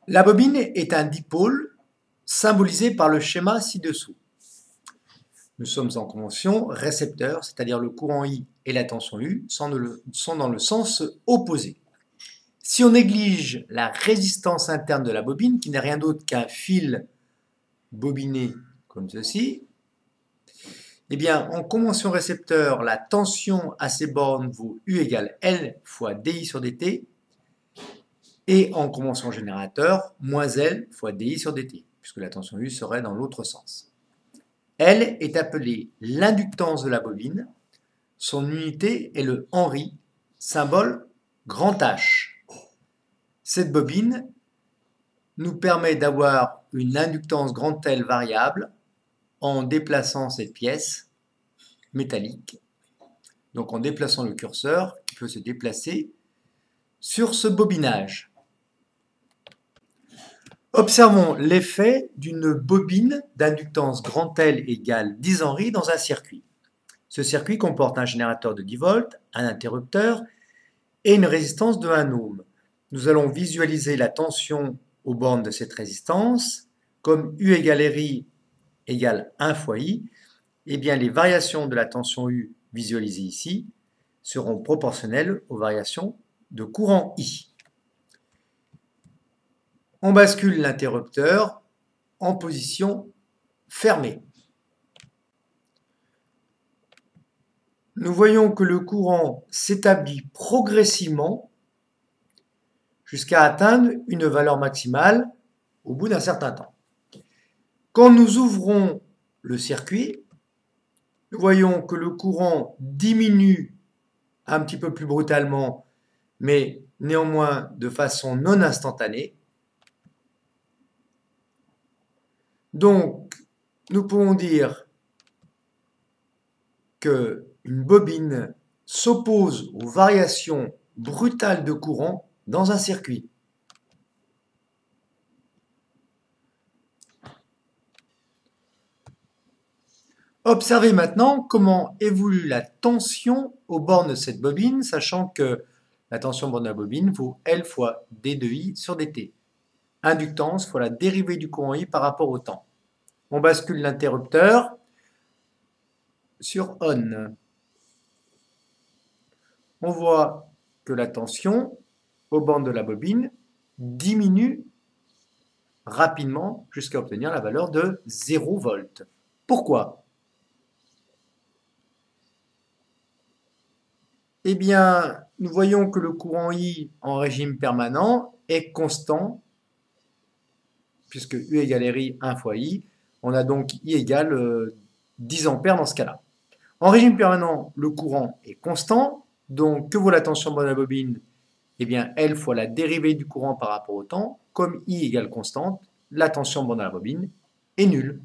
La bobine est un dipôle symbolisé par le schéma ci-dessous. Nous sommes en convention récepteur, c'est-à-dire le courant I et la tension U sont dans le sens opposé. Si on néglige la résistance interne de la bobine, qui n'est rien d'autre qu'un fil bobiné comme ceci, eh bien, en convention récepteur, la tension à ces bornes vaut U égale L fois DI sur dt, et en convention générateur, moins L fois DI sur dt, puisque la tension U serait dans l'autre sens. L est appelée l'inductance de la bobine. Son unité est le Henry, symbole grand H. Cette bobine nous permet d'avoir une inductance grand L variable en déplaçant cette pièce métallique, donc en déplaçant le curseur qui peut se déplacer sur ce bobinage. Observons l'effet d'une bobine d'inductance grand L égale 10 Henry dans un circuit. Ce circuit comporte un générateur de 10 volts, un interrupteur et une résistance de 1 ohm. Nous allons visualiser la tension aux bornes de cette résistance comme U égale RI égale 1 fois I. Eh bien, les variations de la tension U visualisées ici seront proportionnelles aux variations de courant I. On bascule l'interrupteur en position fermée. Nous voyons que le courant s'établit progressivement jusqu'à atteindre une valeur maximale au bout d'un certain temps. Quand nous ouvrons le circuit, nous voyons que le courant diminue un petit peu plus brutalement, mais néanmoins de façon non instantanée. Donc, nous pouvons dire qu'une bobine s'oppose aux variations brutales de courant dans un circuit. Observez maintenant comment évolue la tension aux bornes de cette bobine, sachant que la tension borne de la bobine vaut L fois D de I sur dt. Inductance fois la dérivée du courant I par rapport au temps. On bascule l'interrupteur sur ON. On voit que la tension aux bornes de la bobine diminue rapidement jusqu'à obtenir la valeur de 0 volts. Pourquoi? Eh bien, nous voyons que le courant I en régime permanent est constant, puisque U égale RI 1 fois I. On a donc I égale 10 ampères dans ce cas-là. En régime permanent, le courant est constant, donc que vaut la tension de la bobine? Eh bien, L fois la dérivée du courant par rapport au temps, comme I égale constante, la tension de la bobine est nulle.